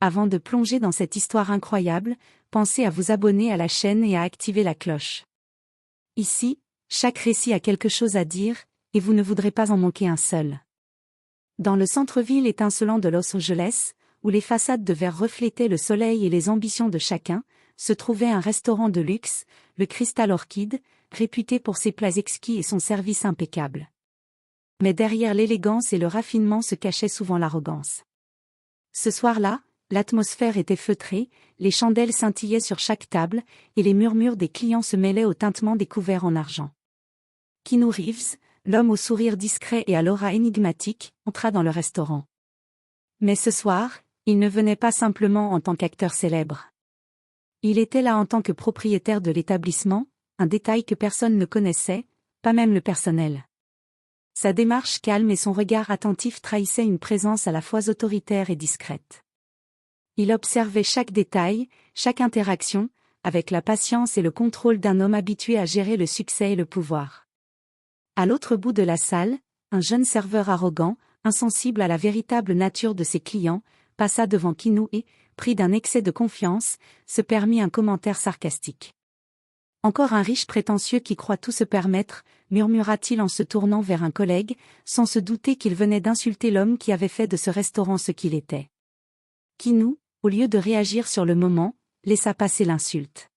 Avant de plonger dans cette histoire incroyable, pensez à vous abonner à la chaîne et à activer la cloche. Ici, chaque récit a quelque chose à dire, et vous ne voudrez pas en manquer un seul. Dans le centre-ville étincelant de Los Angeles, où les façades de verre reflétaient le soleil et les ambitions de chacun, se trouvait un restaurant de luxe, le Crystal Orchid, réputé pour ses plats exquis et son service impeccable. Mais derrière l'élégance et le raffinement se cachait souvent l'arrogance. Ce soir-là, l'atmosphère était feutrée, les chandelles scintillaient sur chaque table, et les murmures des clients se mêlaient au tintement des couverts en argent. Keanu Reeves, l'homme au sourire discret et à l'aura énigmatique, entra dans le restaurant. Mais ce soir, il ne venait pas simplement en tant qu'acteur célèbre. Il était là en tant que propriétaire de l'établissement, un détail que personne ne connaissait, pas même le personnel. Sa démarche calme et son regard attentif trahissaient une présence à la fois autoritaire et discrète. Il observait chaque détail, chaque interaction, avec la patience et le contrôle d'un homme habitué à gérer le succès et le pouvoir. À l'autre bout de la salle, un jeune serveur arrogant, insensible à la véritable nature de ses clients, passa devant Keanu et, pris d'un excès de confiance, se permit un commentaire sarcastique. « Encore un riche prétentieux qui croit tout se permettre », murmura-t-il en se tournant vers un collègue, sans se douter qu'il venait d'insulter l'homme qui avait fait de ce restaurant ce qu'il était. Keanu, au lieu de réagir sur le moment, laissa passer l'insulte.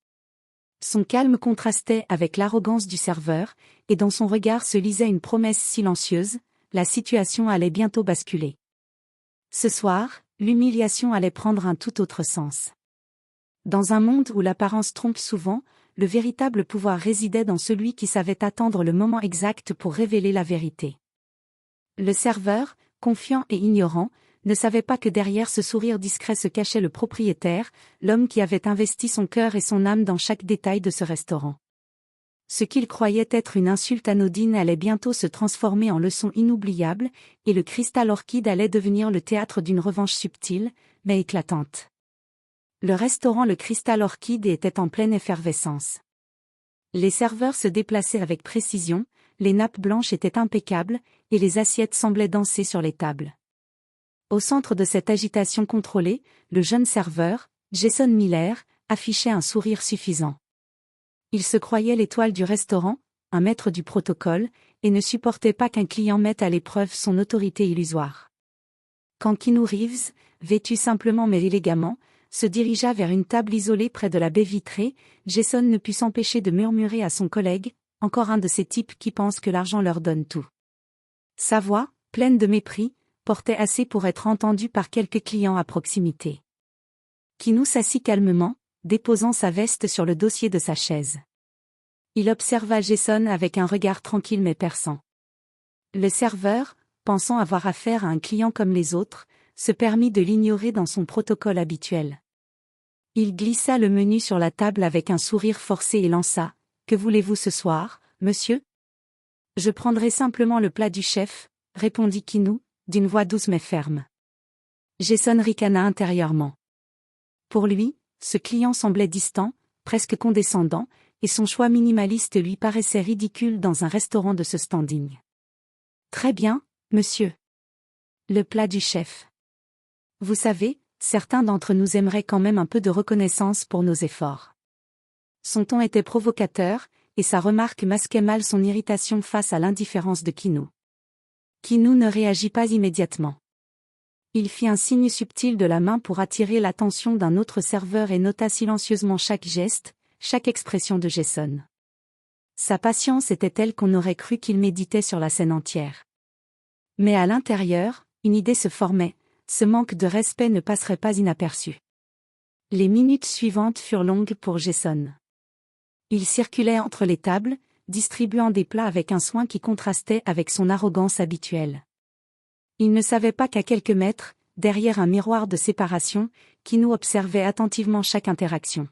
Son calme contrastait avec l'arrogance du serveur, et dans son regard se lisait une promesse silencieuse, la situation allait bientôt basculer. Ce soir, l'humiliation allait prendre un tout autre sens. Dans un monde où l'apparence trompe souvent, le véritable pouvoir résidait dans celui qui savait attendre le moment exact pour révéler la vérité. Le serveur, confiant et ignorant, ne savait pas que derrière ce sourire discret se cachait le propriétaire, l'homme qui avait investi son cœur et son âme dans chaque détail de ce restaurant. Ce qu'il croyait être une insulte anodine allait bientôt se transformer en leçon inoubliable, et le Crystal Orchid allait devenir le théâtre d'une revanche subtile, mais éclatante. Le restaurant Le Crystal Orchid était en pleine effervescence. Les serveurs se déplaçaient avec précision, les nappes blanches étaient impeccables, et les assiettes semblaient danser sur les tables. Au centre de cette agitation contrôlée, le jeune serveur, Jason Miller, affichait un sourire suffisant. Il se croyait l'étoile du restaurant, un maître du protocole, et ne supportait pas qu'un client mette à l'épreuve son autorité illusoire. Quand Keanu Reeves, vêtu simplement mais élégamment, se dirigea vers une table isolée près de la baie vitrée, Jason ne put s'empêcher de murmurer à son collègue, encore un de ces types qui pensent que l'argent leur donne tout. Sa voix, pleine de mépris, portait assez pour être entendue par quelques clients à proximité. Keanu s'assit calmement, déposant sa veste sur le dossier de sa chaise. Il observa Jason avec un regard tranquille mais perçant. Le serveur, pensant avoir affaire à un client comme les autres, se permit de l'ignorer dans son protocole habituel. Il glissa le menu sur la table avec un sourire forcé et lança « Que voulez-vous ce soir, monsieur ?»« Je prendrai simplement le plat du chef », répondit Keanu, d'une voix douce mais ferme. Jason ricana intérieurement. Pour lui, ce client semblait distant, presque condescendant, et son choix minimaliste lui paraissait ridicule dans un restaurant de ce standing. « Très bien, monsieur. Le plat du chef. Vous savez, certains d'entre nous aimeraient quand même un peu de reconnaissance pour nos efforts. » Son ton était provocateur, et sa remarque masquait mal son irritation face à l'indifférence de Keanu. Keanu ne réagit pas immédiatement. Il fit un signe subtil de la main pour attirer l'attention d'un autre serveur et nota silencieusement chaque geste, chaque expression de Jason. Sa patience était telle qu'on aurait cru qu'il méditait sur la scène entière. Mais à l'intérieur, une idée se formait, ce manque de respect ne passerait pas inaperçu. Les minutes suivantes furent longues pour Jason. Il circulait entre les tables, distribuant des plats avec un soin qui contrastait avec son arrogance habituelle. Il ne savait pas qu'à quelques mètres, derrière un miroir de séparation, Keanu observait attentivement chaque interaction.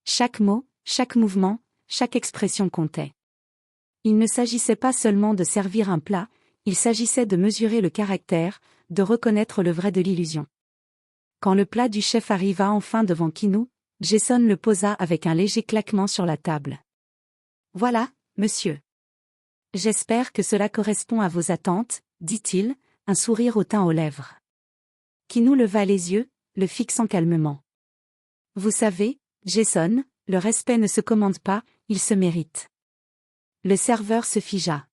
Chaque mot, chaque mouvement, chaque expression comptait. Il ne s'agissait pas seulement de servir un plat, il s'agissait de mesurer le caractère, de reconnaître le vrai de l'illusion. Quand le plat du chef arriva enfin devant Keanu, Jason le posa avec un léger claquement sur la table. « Voilà, monsieur. J'espère que cela correspond à vos attentes, dit-il, un sourire hautain aux lèvres. Keanu leva les yeux, le fixant calmement. Vous savez, Jason, le respect ne se commande pas, il se mérite. Le serveur se figea.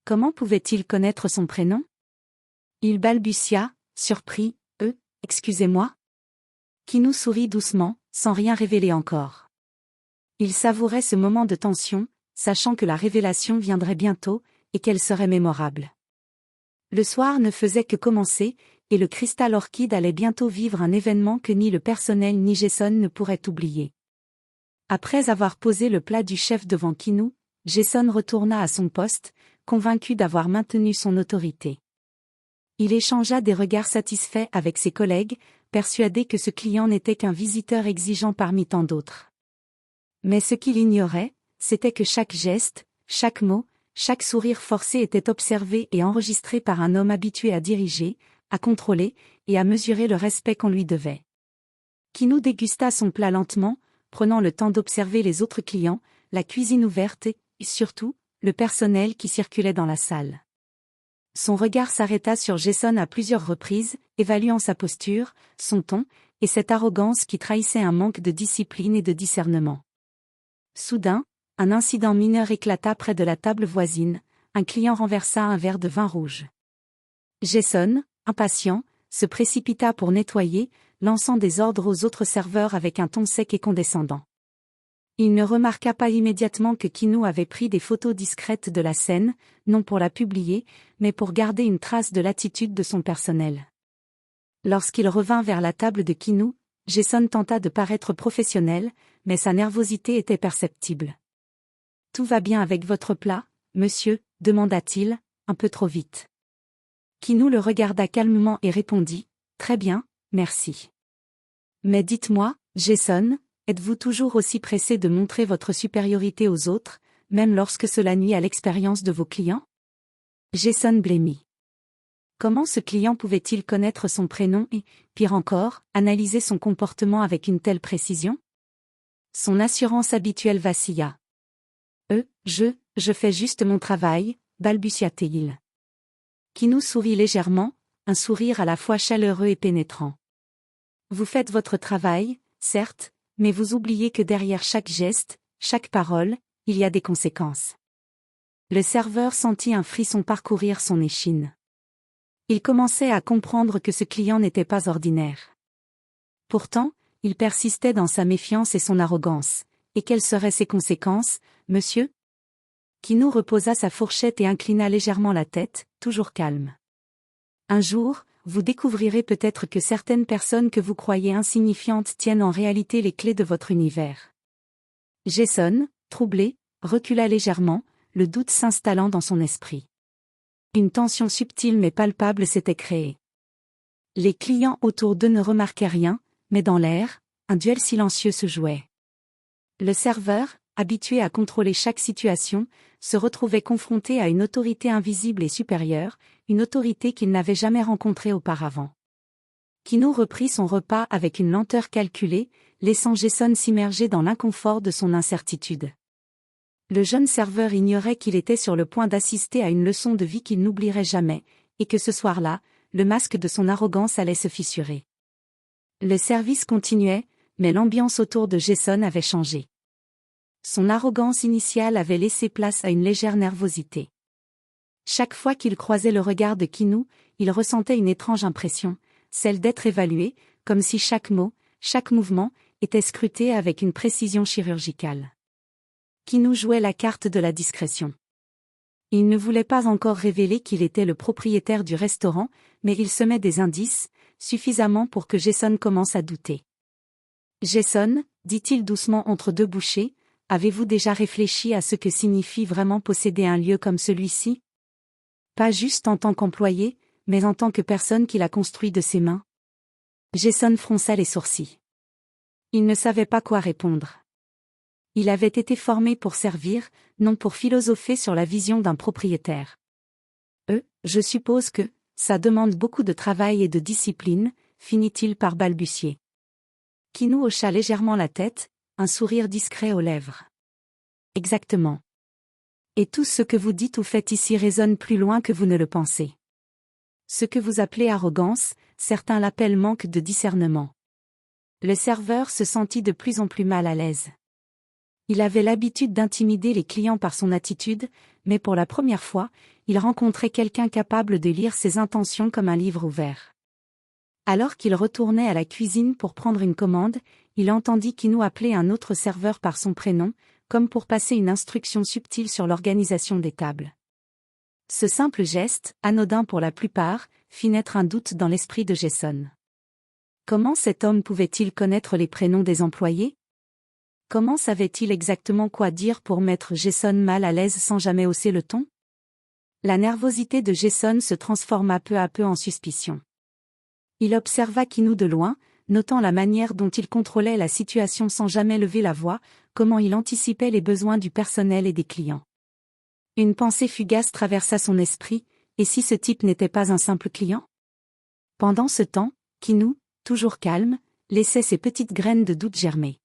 Comment pouvait-il connaître son prénom? Il balbutia, surpris, excusez-moi. Kinou sourit doucement, sans rien révéler encore. Il savourait ce moment de tension, sachant que la révélation viendrait bientôt, et qu'elle serait mémorable. Le soir ne faisait que commencer, et le Crystal Orchid allait bientôt vivre un événement que ni le personnel ni Jason ne pourraient oublier. Après avoir posé le plat du chef devant Kinou, Jason retourna à son poste, convaincu d'avoir maintenu son autorité. Il échangea des regards satisfaits avec ses collègues, persuadé que ce client n'était qu'un visiteur exigeant parmi tant d'autres. Mais ce qu'il ignorait, c'était que chaque geste, chaque mot, chaque sourire forcé était observé et enregistré par un homme habitué à diriger, à contrôler, et à mesurer le respect qu'on lui devait. Kinou dégusta son plat lentement, prenant le temps d'observer les autres clients, la cuisine ouverte et, surtout, le personnel qui circulait dans la salle. Son regard s'arrêta sur Jason à plusieurs reprises, évaluant sa posture, son ton, et cette arrogance qui trahissait un manque de discipline et de discernement. Soudain, un incident mineur éclata près de la table voisine, un client renversa un verre de vin rouge. Jason, impatient, se précipita pour nettoyer, lançant des ordres aux autres serveurs avec un ton sec et condescendant. Il ne remarqua pas immédiatement que Kinou avait pris des photos discrètes de la scène, non pour la publier, mais pour garder une trace de l'attitude de son personnel. Lorsqu'il revint vers la table de Kinou, Jason tenta de paraître professionnel, mais sa nervosité était perceptible. « Tout va bien avec votre plat, monsieur ?» demanda-t-il, un peu trop vite. Kinou le regarda calmement et répondit « Très bien, merci. » Mais dites-moi, Jason, êtes-vous toujours aussi pressé de montrer votre supériorité aux autres, même lorsque cela nuit à l'expérience de vos clients? Jason blêmit. Comment ce client pouvait-il connaître son prénom et, pire encore, analyser son comportement avec une telle précision? Son assurance habituelle vacilla. Je fais juste mon travail, balbutia-t-il. Kinou sourit légèrement, un sourire à la fois chaleureux et pénétrant. Vous faites votre travail, certes, mais vous oubliez que derrière chaque geste, chaque parole, il y a des conséquences. Le serveur sentit un frisson parcourir son échine. Il commençait à comprendre que ce client n'était pas ordinaire. Pourtant, il persistait dans sa méfiance et son arrogance. Et quelles seraient ses conséquences, monsieur? Kinou reposa sa fourchette et inclina légèrement la tête, toujours calme. Un jour, vous découvrirez peut-être que certaines personnes que vous croyez insignifiantes tiennent en réalité les clés de votre univers. Jason, troublé, recula légèrement, le doute s'installant dans son esprit. Une tension subtile mais palpable s'était créée. Les clients autour d'eux ne remarquaient rien, mais dans l'air, un duel silencieux se jouait. Le serveur, habitué à contrôler chaque situation, se retrouvait confronté à une autorité invisible et supérieure, une autorité qu'il n'avait jamais rencontrée auparavant. Kinou reprit son repas avec une lenteur calculée, laissant Jason s'immerger dans l'inconfort de son incertitude. Le jeune serveur ignorait qu'il était sur le point d'assister à une leçon de vie qu'il n'oublierait jamais, et que ce soir-là, le masque de son arrogance allait se fissurer. Le service continuait, mais l'ambiance autour de Jason avait changé. Son arrogance initiale avait laissé place à une légère nervosité. Chaque fois qu'il croisait le regard de Kinou, il ressentait une étrange impression, celle d'être évalué, comme si chaque mot, chaque mouvement, était scruté avec une précision chirurgicale. Kinou jouait la carte de la discrétion. Il ne voulait pas encore révéler qu'il était le propriétaire du restaurant, mais il semait des indices, suffisamment pour que Jason commence à douter. « Jason, dit-il doucement entre deux bouchées, avez-vous déjà réfléchi à ce que signifie vraiment posséder un lieu comme celui-ci? Pas juste en tant qu'employé, mais en tant que personne qui l'a construit de ses mains. » Jason fronça les sourcils. Il ne savait pas quoi répondre. Il avait été formé pour servir, non pour philosopher sur la vision d'un propriétaire. Je suppose que, ça demande beaucoup de travail et de discipline, finit-il par balbutier. Kinou hocha légèrement la tête, un sourire discret aux lèvres. Exactement. Et tout ce que vous dites ou faites ici résonne plus loin que vous ne le pensez. Ce que vous appelez arrogance, certains l'appellent manque de discernement. Le serveur se sentit de plus en plus mal à l'aise. Il avait l'habitude d'intimider les clients par son attitude, mais pour la première fois, il rencontrait quelqu'un capable de lire ses intentions comme un livre ouvert. Alors qu'il retournait à la cuisine pour prendre une commande, il entendit Kinou appeler un autre serveur par son prénom, comme pour passer une instruction subtile sur l'organisation des tables. Ce simple geste, anodin pour la plupart, fit naître un doute dans l'esprit de Jason. Comment cet homme pouvait-il connaître les prénoms des employés? Comment savait-il exactement quoi dire pour mettre Jason mal à l'aise sans jamais hausser le ton? La nervosité de Jason se transforma peu à peu en suspicion. Il observa Kinou de loin, notant la manière dont il contrôlait la situation sans jamais lever la voix, comment il anticipait les besoins du personnel et des clients. Une pensée fugace traversa son esprit, et si ce type n'était pas un simple client? Pendant ce temps, Kinou, toujours calme, laissait ses petites graines de doute germer.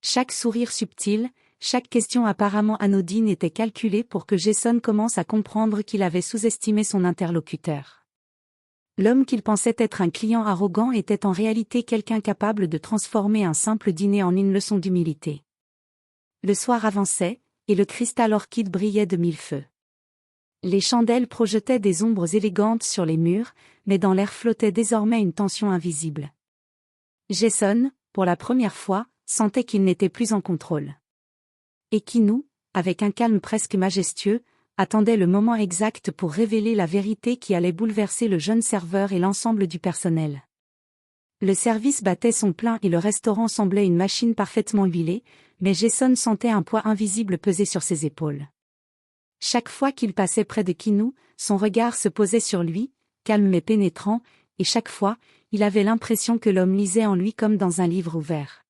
Chaque sourire subtil, chaque question apparemment anodine était calculée pour que Jason commence à comprendre qu'il avait sous-estimé son interlocuteur. L'homme qu'il pensait être un client arrogant était en réalité quelqu'un capable de transformer un simple dîner en une leçon d'humilité. Le soir avançait, et le cristal orchide brillait de mille feux. Les chandelles projetaient des ombres élégantes sur les murs, mais dans l'air flottait désormais une tension invisible. Jason, pour la première fois, sentait qu'il n'était plus en contrôle. Et Kinou, avec un calme presque majestueux, attendait le moment exact pour révéler la vérité qui allait bouleverser le jeune serveur et l'ensemble du personnel. Le service battait son plein et le restaurant semblait une machine parfaitement huilée, mais Jason sentait un poids invisible peser sur ses épaules. Chaque fois qu'il passait près de Kinou, son regard se posait sur lui, calme mais pénétrant, et chaque fois, il avait l'impression que l'homme lisait en lui comme dans un livre ouvert.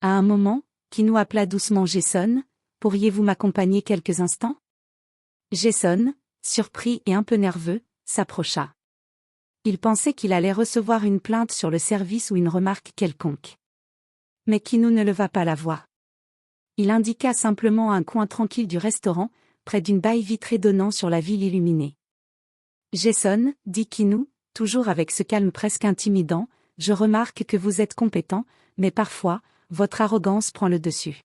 À un moment, Kinou appela doucement Jason, « Pourriez-vous m'accompagner quelques instants ?» Jason, surpris et un peu nerveux, s'approcha. Il pensait qu'il allait recevoir une plainte sur le service ou une remarque quelconque. Mais Kinou ne leva pas la voix. Il indiqua simplement un coin tranquille du restaurant, près d'une baie vitrée donnant sur la ville illuminée. « Jason, dit Kinou, toujours avec ce calme presque intimidant, je remarque que vous êtes compétent, mais parfois, votre arrogance prend le dessus.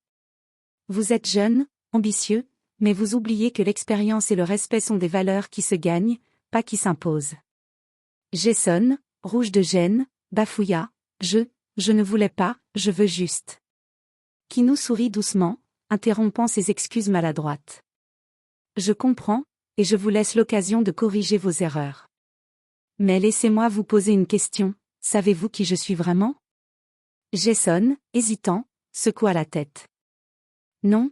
Vous êtes jeune, ambitieux, mais vous oubliez que l'expérience et le respect sont des valeurs qui se gagnent, pas qui s'imposent. » Jason, rouge de gêne, bafouilla, « Je ne voulais pas, je veux juste. » Kinou sourit doucement, interrompant ses excuses maladroites. « Je comprends, et je vous laisse l'occasion de corriger vos erreurs. Mais laissez-moi vous poser une question, savez-vous qui je suis vraiment ?» Jason, hésitant, secoua la tête. « Non,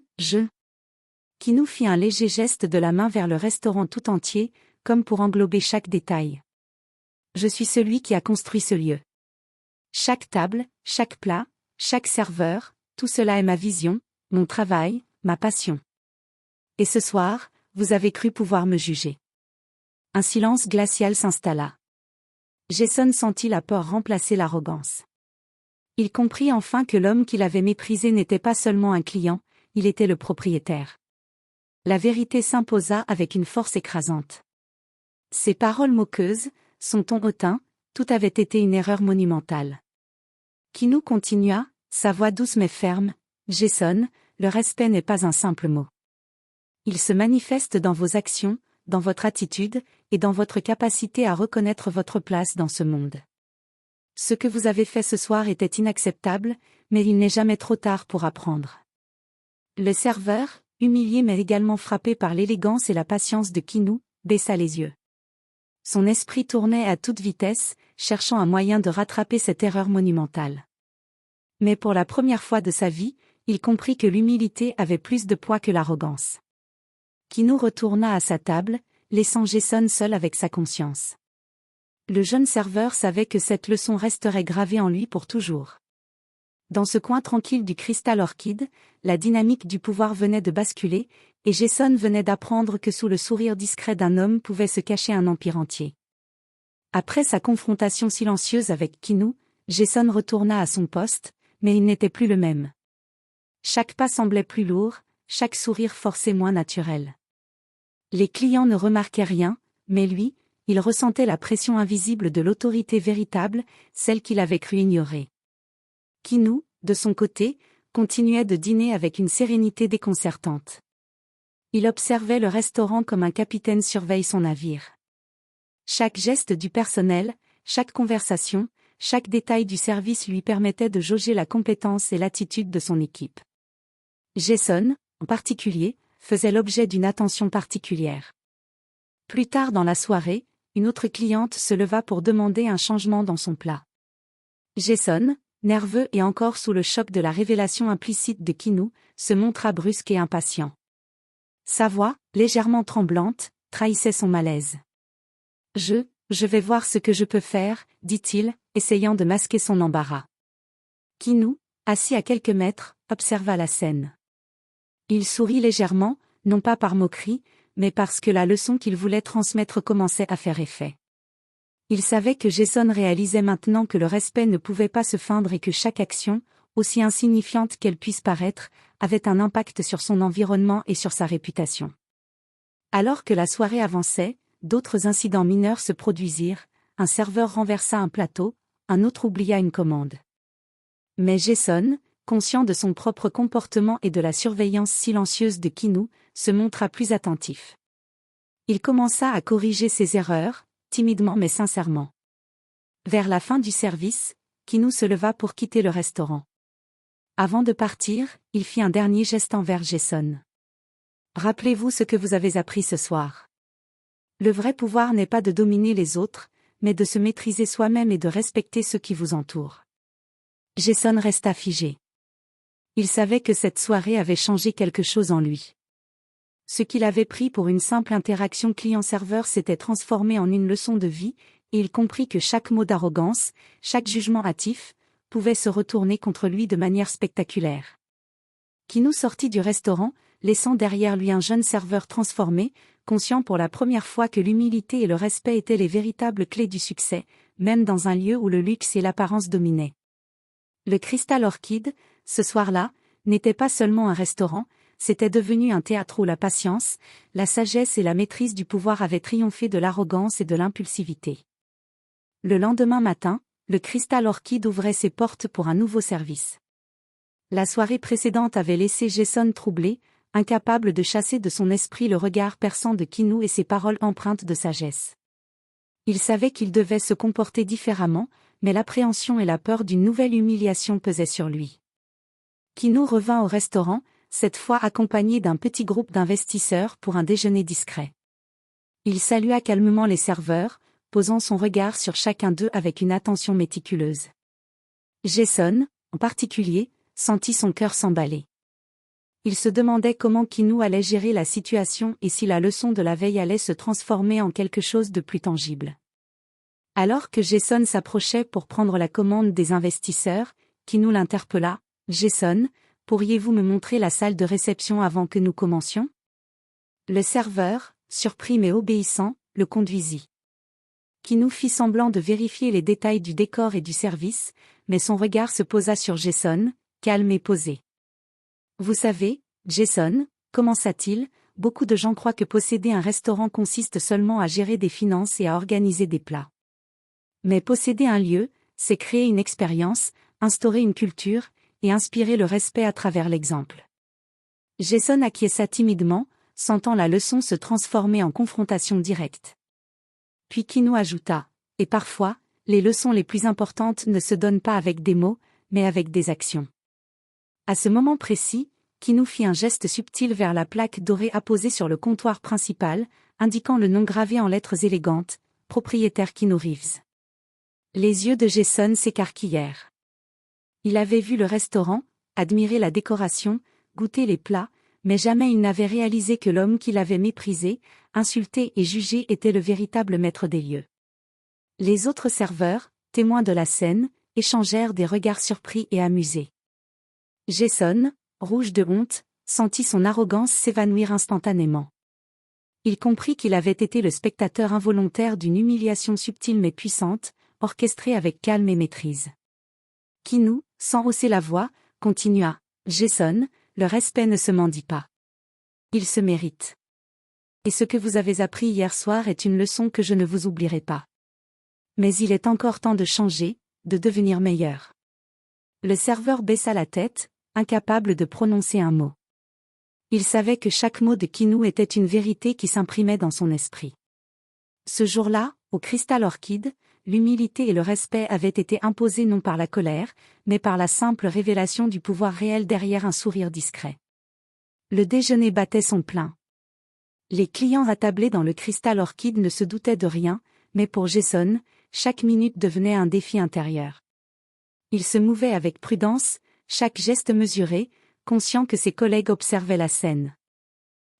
Kinou fit un léger geste de la main vers le restaurant tout entier, comme pour englober chaque détail. « Je suis celui qui a construit ce lieu. Chaque table, chaque plat, chaque serveur, tout cela est ma vision, mon travail, ma passion. Et ce soir, vous avez cru pouvoir me juger. » Un silence glacial s'installa. Jason sentit la peur remplacer l'arrogance. Il comprit enfin que l'homme qu'il avait méprisé n'était pas seulement un client, il était le propriétaire. La vérité s'imposa avec une force écrasante. Ses paroles moqueuses, son ton hautain, tout avait été une erreur monumentale. Kinou continua, sa voix douce mais ferme, « Jason, le respect n'est pas un simple mot. Il se manifeste dans vos actions, dans votre attitude, et dans votre capacité à reconnaître votre place dans ce monde. Ce que vous avez fait ce soir était inacceptable, mais il n'est jamais trop tard pour apprendre. » Le serveur, humilié mais également frappé par l'élégance et la patience de Kinou, baissa les yeux. Son esprit tournait à toute vitesse, cherchant un moyen de rattraper cette erreur monumentale. Mais pour la première fois de sa vie, il comprit que l'humilité avait plus de poids que l'arrogance. Kinou retourna à sa table, laissant Jason seul avec sa conscience. Le jeune serveur savait que cette leçon resterait gravée en lui pour toujours. Dans ce coin tranquille du cristal orchide, la dynamique du pouvoir venait de basculer, et Jason venait d'apprendre que sous le sourire discret d'un homme pouvait se cacher un empire entier. Après sa confrontation silencieuse avec Kinou, Jason retourna à son poste, mais il n'était plus le même. Chaque pas semblait plus lourd, chaque sourire forcé moins naturel. Les clients ne remarquaient rien, mais lui, il ressentait la pression invisible de l'autorité véritable, celle qu'il avait cru ignorer. Ki-nu, de son côté, continuait de dîner avec une sérénité déconcertante. Il observait le restaurant comme un capitaine surveille son navire. Chaque geste du personnel, chaque conversation, chaque détail du service lui permettait de jauger la compétence et l'attitude de son équipe. Jason, en particulier, faisait l'objet d'une attention particulière. Plus tard dans la soirée, une autre cliente se leva pour demander un changement dans son plat. Jason, nerveux et encore sous le choc de la révélation implicite de Ki-nu, se montra brusque et impatient. Sa voix, légèrement tremblante, trahissait son malaise. Je vais voir ce que je peux faire, dit-il, essayant de masquer son embarras. Ki-nu, assis à quelques mètres, observa la scène. Il sourit légèrement, non pas par moquerie, mais parce que la leçon qu'il voulait transmettre commençait à faire effet. Il savait que Jason réalisait maintenant que le respect ne pouvait pas se feindre et que chaque action, aussi insignifiante qu'elle puisse paraître, avait un impact sur son environnement et sur sa réputation. Alors que la soirée avançait, d'autres incidents mineurs se produisirent, un serveur renversa un plateau, un autre oublia une commande. Mais Jason, conscient de son propre comportement et de la surveillance silencieuse de Ki-nu, se montra plus attentif. Il commença à corriger ses erreurs, timidement mais sincèrement. Vers la fin du service, Ki-nu se leva pour quitter le restaurant. Avant de partir, il fit un dernier geste envers Jason. « Rappelez-vous ce que vous avez appris ce soir. Le vrai pouvoir n'est pas de dominer les autres, mais de se maîtriser soi-même et de respecter ceux qui vous entourent. » Jason resta figé. Il savait que cette soirée avait changé quelque chose en lui. Ce qu'il avait pris pour une simple interaction client-serveur s'était transformé en une leçon de vie, et il comprit que chaque mot d'arrogance, chaque jugement hâtif, pouvait se retourner contre lui de manière spectaculaire. Ki-nu sortit du restaurant, laissant derrière lui un jeune serveur transformé, conscient pour la première fois que l'humilité et le respect étaient les véritables clés du succès, même dans un lieu où le luxe et l'apparence dominaient. Le Crystal Orchid, ce soir-là, n'était pas seulement un restaurant, c'était devenu un théâtre où la patience, la sagesse et la maîtrise du pouvoir avaient triomphé de l'arrogance et de l'impulsivité. Le lendemain matin, le Crystal Orchid ouvrait ses portes pour un nouveau service. La soirée précédente avait laissé Jason troublé, incapable de chasser de son esprit le regard perçant de Ki-nu et ses paroles empreintes de sagesse. Il savait qu'il devait se comporter différemment, mais l'appréhension et la peur d'une nouvelle humiliation pesaient sur lui. Ki-nu revint au restaurant, cette fois accompagné d'un petit groupe d'investisseurs pour un déjeuner discret. Il salua calmement les serveurs, posant son regard sur chacun d'eux avec une attention méticuleuse. Jason, en particulier, sentit son cœur s'emballer. Il se demandait comment Ki-nu allait gérer la situation et si la leçon de la veille allait se transformer en quelque chose de plus tangible. Alors que Jason s'approchait pour prendre la commande des investisseurs, Ki-nu l'interpella. « Jason, pourriez-vous me montrer la salle de réception avant que nous commencions ?» Le serveur, surpris mais obéissant, le conduisit. Ki-nu fit semblant de vérifier les détails du décor et du service, mais son regard se posa sur Jason, calme et posé. « Vous savez, Jason, commença-t-il, beaucoup de gens croient que posséder un restaurant consiste seulement à gérer des finances et à organiser des plats. Mais posséder un lieu, c'est créer une expérience, instaurer une culture, et inspirer le respect à travers l'exemple. » Jason acquiesça timidement, sentant la leçon se transformer en confrontation directe. Puis Ki-nu ajouta, « Et parfois, les leçons les plus importantes ne se donnent pas avec des mots, mais avec des actions. » À ce moment précis, Ki-nu fit un geste subtil vers la plaque dorée apposée sur le comptoir principal, indiquant le nom gravé en lettres élégantes, « Propriétaire Ki-nu Reeves ». Les yeux de Jason s'écarquillèrent. Il avait vu le restaurant, admiré la décoration, goûté les plats, mais jamais il n'avait réalisé que l'homme qu'il avait méprisé, insulté et jugé était le véritable maître des lieux. Les autres serveurs, témoins de la scène, échangèrent des regards surpris et amusés. Jason, rouge de honte, sentit son arrogance s'évanouir instantanément. Il comprit qu'il avait été le spectateur involontaire d'une humiliation subtile mais puissante, orchestrée avec calme et maîtrise. Ki-nu, sans hausser la voix, continua. « Jason, le respect ne se mendie pas. Il se mérite. » Et ce que vous avez appris hier soir est une leçon que je ne vous oublierai pas. Mais il est encore temps de changer, de devenir meilleur. Le serveur baissa la tête, incapable de prononcer un mot. Il savait que chaque mot de Kinou était une vérité qui s'imprimait dans son esprit. Ce jour-là, au Crystal Orchid, l'humilité et le respect avaient été imposés non par la colère, mais par la simple révélation du pouvoir réel derrière un sourire discret. Le déjeuner battait son plein. Les clients attablés dans le Crystal Orchid ne se doutaient de rien, mais pour Jason, chaque minute devenait un défi intérieur. Il se mouvait avec prudence, chaque geste mesuré, conscient que ses collègues observaient la scène.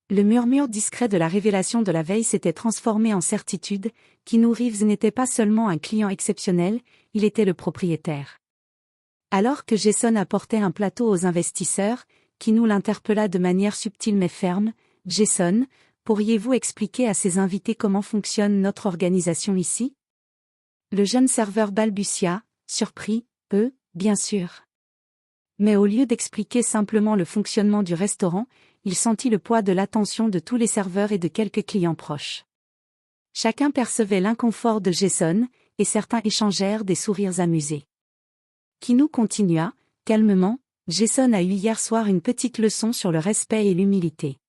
Le murmure discret de la révélation de la veille s'était transformé en certitude, Keanu Reeves n'était pas seulement un client exceptionnel, il était le propriétaire. Alors que Jason apportait un plateau aux investisseurs, Keanu l'interpella de manière subtile mais ferme. « Jason, pourriez-vous expliquer à ces invités comment fonctionne notre organisation ici ?» Le jeune serveur balbutia, surpris, « bien sûr. » Mais au lieu d'expliquer simplement le fonctionnement du restaurant, il sentit le poids de l'attention de tous les serveurs et de quelques clients proches. Chacun percevait l'inconfort de Jason, et certains échangèrent des sourires amusés. Keanu continua, calmement, « Jason a eu hier soir une petite leçon sur le respect et l'humilité.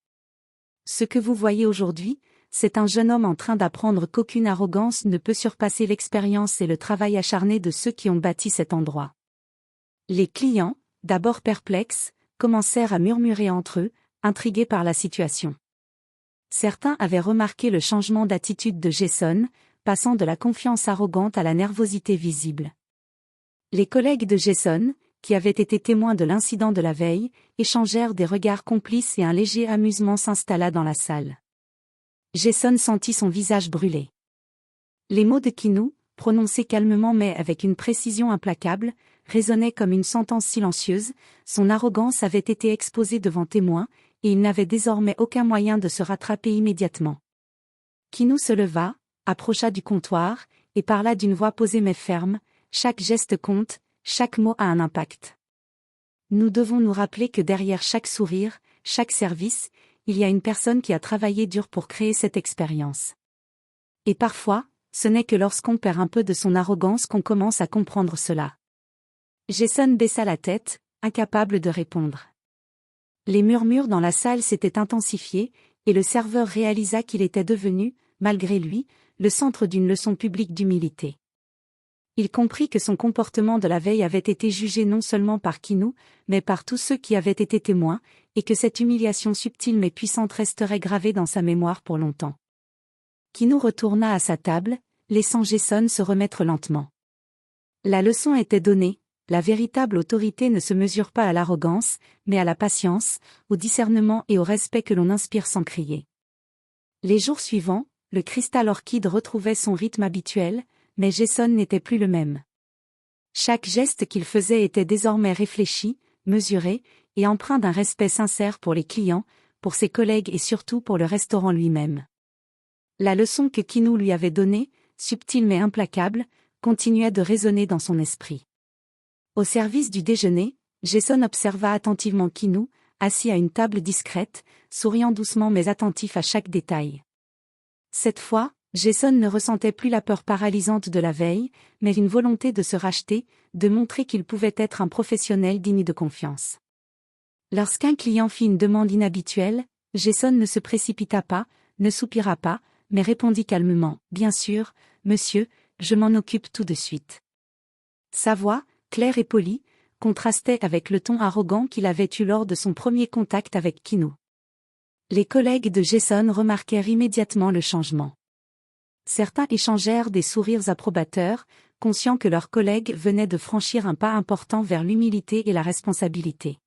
Ce que vous voyez aujourd'hui, c'est un jeune homme en train d'apprendre qu'aucune arrogance ne peut surpasser l'expérience et le travail acharné de ceux qui ont bâti cet endroit. » Les clients, d'abord perplexes, commencèrent à murmurer entre eux, intrigués par la situation. Certains avaient remarqué le changement d'attitude de Jason, passant de la confiance arrogante à la nervosité visible. Les collègues de Jason, qui avaient été témoins de l'incident de la veille, échangèrent des regards complices et un léger amusement s'installa dans la salle. Jason sentit son visage brûler. Les mots de Keanu, prononcés calmement mais avec une précision implacable, résonnaient comme une sentence silencieuse. Son arrogance avait été exposée devant témoins, et il n'avait désormais aucun moyen de se rattraper immédiatement. Keanu se leva, approcha du comptoir, et parla d'une voix posée mais ferme, « Chaque geste compte, chaque mot a un impact. Nous devons nous rappeler que derrière chaque sourire, chaque service, il y a une personne qui a travaillé dur pour créer cette expérience. Et parfois, ce n'est que lorsqu'on perd un peu de son arrogance qu'on commence à comprendre cela. » Jason baissa la tête, incapable de répondre. Les murmures dans la salle s'étaient intensifiés, et le serveur réalisa qu'il était devenu, malgré lui, le centre d'une leçon publique d'humilité. Il comprit que son comportement de la veille avait été jugé non seulement par Keanu, mais par tous ceux qui avaient été témoins, et que cette humiliation subtile mais puissante resterait gravée dans sa mémoire pour longtemps. Keanu retourna à sa table, laissant Jason se remettre lentement. La leçon était donnée. La véritable autorité ne se mesure pas à l'arrogance, mais à la patience, au discernement et au respect que l'on inspire sans crier. Les jours suivants, le Crystal Orchid retrouvait son rythme habituel, mais Jason n'était plus le même. Chaque geste qu'il faisait était désormais réfléchi, mesuré, et empreint d'un respect sincère pour les clients, pour ses collègues et surtout pour le restaurant lui-même. La leçon que Keanu lui avait donnée, subtile mais implacable, continuait de résonner dans son esprit. Au service du déjeuner, Jason observa attentivement Keanu, assis à une table discrète, souriant doucement mais attentif à chaque détail. Cette fois, Jason ne ressentait plus la peur paralysante de la veille, mais une volonté de se racheter, de montrer qu'il pouvait être un professionnel digne de confiance. Lorsqu'un client fit une demande inhabituelle, Jason ne se précipita pas, ne soupira pas, mais répondit calmement, « Bien sûr, monsieur, je m'en occupe tout de suite. » Sa voix, claire et polie, contrastait avec le ton arrogant qu'il avait eu lors de son premier contact avec Keanu. Les collègues de Jason remarquèrent immédiatement le changement. Certains échangèrent des sourires approbateurs, conscients que leurs collègues venaient de franchir un pas important vers l'humilité et la responsabilité.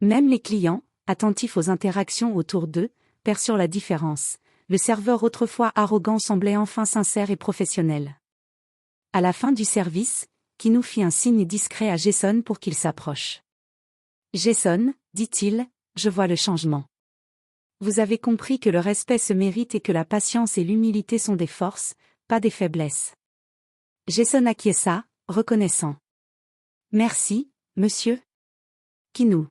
Même les clients, attentifs aux interactions autour d'eux, perçurent la différence. Le serveur autrefois arrogant semblait enfin sincère et professionnel. À la fin du service, Keanu fit un signe discret à Jason pour qu'il s'approche. « Jason, dit-il, je vois le changement. Vous avez compris que le respect se mérite et que la patience et l'humilité sont des forces, pas des faiblesses. » Jason acquiesça, reconnaissant. « Merci, monsieur. » Keanu.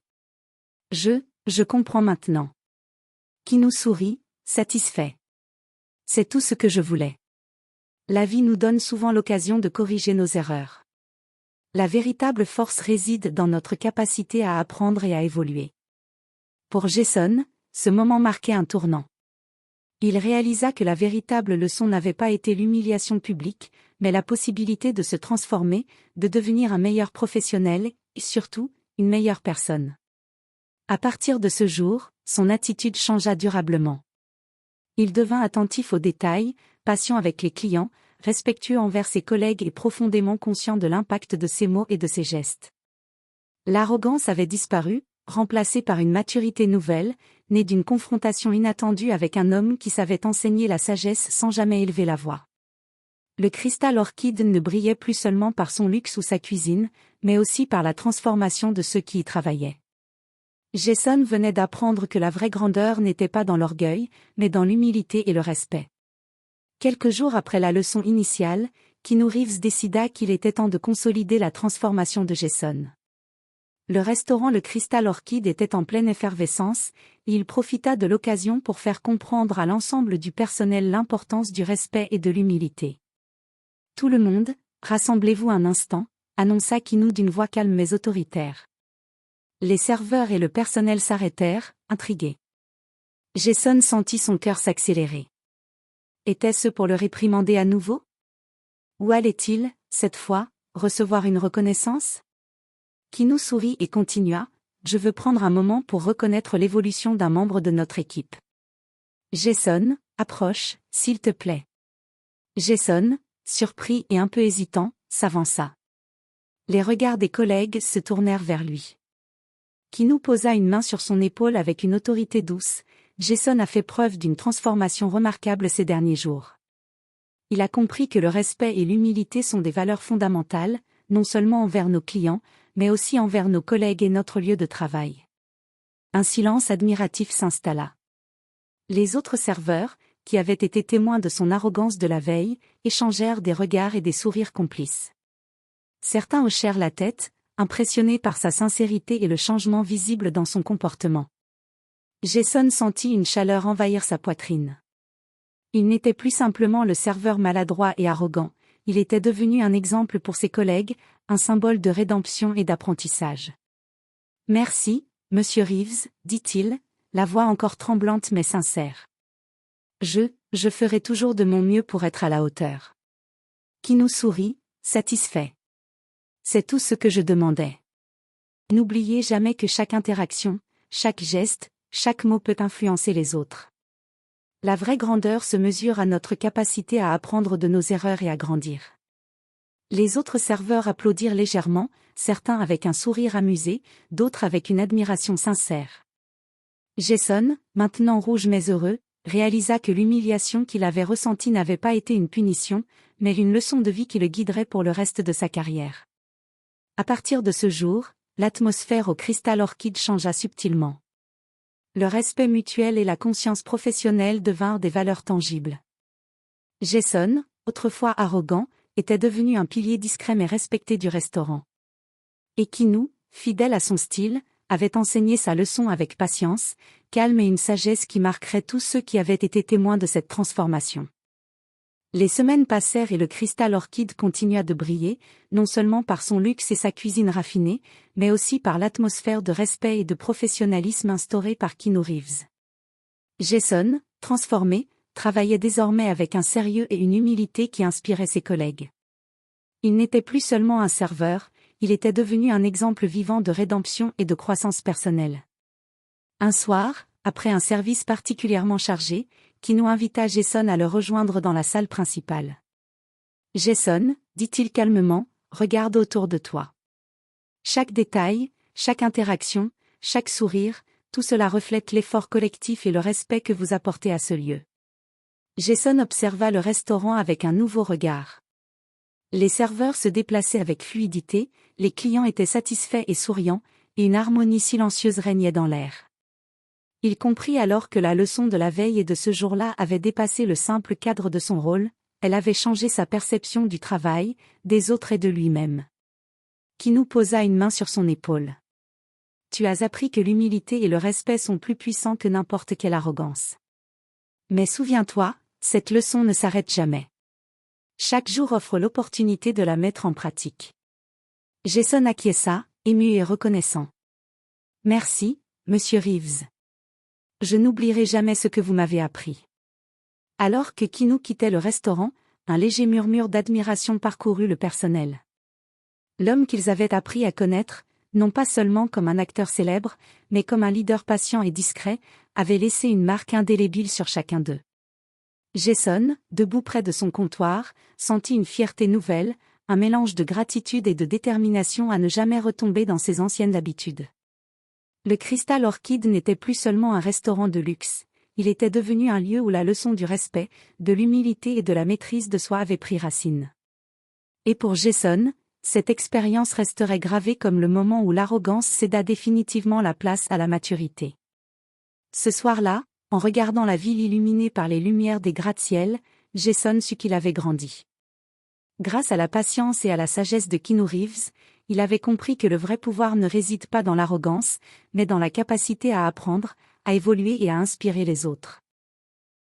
Je comprends maintenant. » Keanu sourit, satisfait. C'est tout ce que je voulais. La vie nous donne souvent l'occasion de corriger nos erreurs. La véritable force réside dans notre capacité à apprendre et à évoluer. Pour Jason, ce moment marquait un tournant. Il réalisa que la véritable leçon n'avait pas été l'humiliation publique, mais la possibilité de se transformer, de devenir un meilleur professionnel, et surtout, une meilleure personne. À partir de ce jour, son attitude changea durablement. Il devint attentif aux détails, patient avec les clients, respectueux envers ses collègues et profondément conscient de l'impact de ses mots et de ses gestes. L'arrogance avait disparu, remplacée par une maturité nouvelle, née d'une confrontation inattendue avec un homme qui savait enseigner la sagesse sans jamais élever la voix. Le cristal orchide ne brillait plus seulement par son luxe ou sa cuisine, mais aussi par la transformation de ceux qui y travaillaient. Jason venait d'apprendre que la vraie grandeur n'était pas dans l'orgueil, mais dans l'humilité et le respect. Quelques jours après la leçon initiale, Keanu Reeves décida qu'il était temps de consolider la transformation de Jason. Le restaurant Le Cristal Orchide était en pleine effervescence, et il profita de l'occasion pour faire comprendre à l'ensemble du personnel l'importance du respect et de l'humilité. Tout le monde, rassemblez-vous un instant, annonça Keanu d'une voix calme mais autoritaire. Les serveurs et le personnel s'arrêtèrent, intrigués. Jason sentit son cœur s'accélérer. Était-ce pour le réprimander à nouveau? Ou allait-il, cette fois, recevoir une reconnaissance? Keanu sourit et continua, « Je veux prendre un moment pour reconnaître l'évolution d'un membre de notre équipe. Jason, approche, s'il te plaît. » Jason, surpris et un peu hésitant, s'avança. Les regards des collègues se tournèrent vers lui. Keanu posa une main sur son épaule avec une autorité douce. Jason a fait preuve d'une transformation remarquable ces derniers jours. Il a compris que le respect et l'humilité sont des valeurs fondamentales, non seulement envers nos clients, mais aussi envers nos collègues et notre lieu de travail. Un silence admiratif s'installa. Les autres serveurs, qui avaient été témoins de son arrogance de la veille, échangèrent des regards et des sourires complices. Certains hochèrent la tête, impressionnés par sa sincérité et le changement visible dans son comportement. Jason sentit une chaleur envahir sa poitrine. Il n'était plus simplement le serveur maladroit et arrogant, il était devenu un exemple pour ses collègues, un symbole de rédemption et d'apprentissage. « Merci, monsieur Reeves, dit-il, la voix encore tremblante mais sincère. Je ferai toujours de mon mieux pour être à la hauteur. » Keanu sourit, satisfait. C'est tout ce que je demandais. N'oubliez jamais que chaque interaction, chaque geste, chaque mot peut influencer les autres. La vraie grandeur se mesure à notre capacité à apprendre de nos erreurs et à grandir. Les autres serveurs applaudirent légèrement, certains avec un sourire amusé, d'autres avec une admiration sincère. Jason, maintenant rouge mais heureux, réalisa que l'humiliation qu'il avait ressentie n'avait pas été une punition, mais une leçon de vie qui le guiderait pour le reste de sa carrière. À partir de ce jour, l'atmosphère au Cristal Orchide changea subtilement. Le respect mutuel et la conscience professionnelle devinrent des valeurs tangibles. Jason, autrefois arrogant, était devenu un pilier discret mais respecté du restaurant. Et Keanu, fidèle à son style, avait enseigné sa leçon avec patience, calme et une sagesse qui marquerait tous ceux qui avaient été témoins de cette transformation. Les semaines passèrent et le Cristal Orchide continua de briller, non seulement par son luxe et sa cuisine raffinée, mais aussi par l'atmosphère de respect et de professionnalisme instaurée par Keanu Reeves. Jason, transformé, travaillait désormais avec un sérieux et une humilité qui inspiraient ses collègues. Il n'était plus seulement un serveur, il était devenu un exemple vivant de rédemption et de croissance personnelle. Un soir, après un service particulièrement chargé, Keanu invita Jason à le rejoindre dans la salle principale. « Jason, dit-il calmement, regarde autour de toi. Chaque détail, chaque interaction, chaque sourire, tout cela reflète l'effort collectif et le respect que vous apportez à ce lieu. » Jason observa le restaurant avec un nouveau regard. Les serveurs se déplaçaient avec fluidité, les clients étaient satisfaits et souriants, et une harmonie silencieuse régnait dans l'air. Il comprit alors que la leçon de la veille et de ce jour-là avait dépassé le simple cadre de son rôle, elle avait changé sa perception du travail, des autres et de lui-même. Keanu posa une main sur son épaule. « Tu as appris que l'humilité et le respect sont plus puissants que n'importe quelle arrogance. Mais souviens-toi, cette leçon ne s'arrête jamais. Chaque jour offre l'opportunité de la mettre en pratique. Jason acquiesça, ému et reconnaissant. Merci, monsieur Reeves. Je n'oublierai jamais ce que vous m'avez appris. Alors que Keanu quittait le restaurant, un léger murmure d'admiration parcourut le personnel. L'homme qu'ils avaient appris à connaître, non pas seulement comme un acteur célèbre, mais comme un leader patient et discret, avait laissé une marque indélébile sur chacun d'eux. Jason, debout près de son comptoir, sentit une fierté nouvelle, un mélange de gratitude et de détermination à ne jamais retomber dans ses anciennes habitudes. Le Crystal Orchid n'était plus seulement un restaurant de luxe, il était devenu un lieu où la leçon du respect, de l'humilité et de la maîtrise de soi avait pris racine. Et pour Jason, cette expérience resterait gravée comme le moment où l'arrogance céda définitivement la place à la maturité. Ce soir-là, en regardant la ville illuminée par les lumières des gratte-ciel, Jason sut qu'il avait grandi. Grâce à la patience et à la sagesse de Keanu Reeves, il avait compris que le vrai pouvoir ne réside pas dans l'arrogance, mais dans la capacité à apprendre, à évoluer et à inspirer les autres.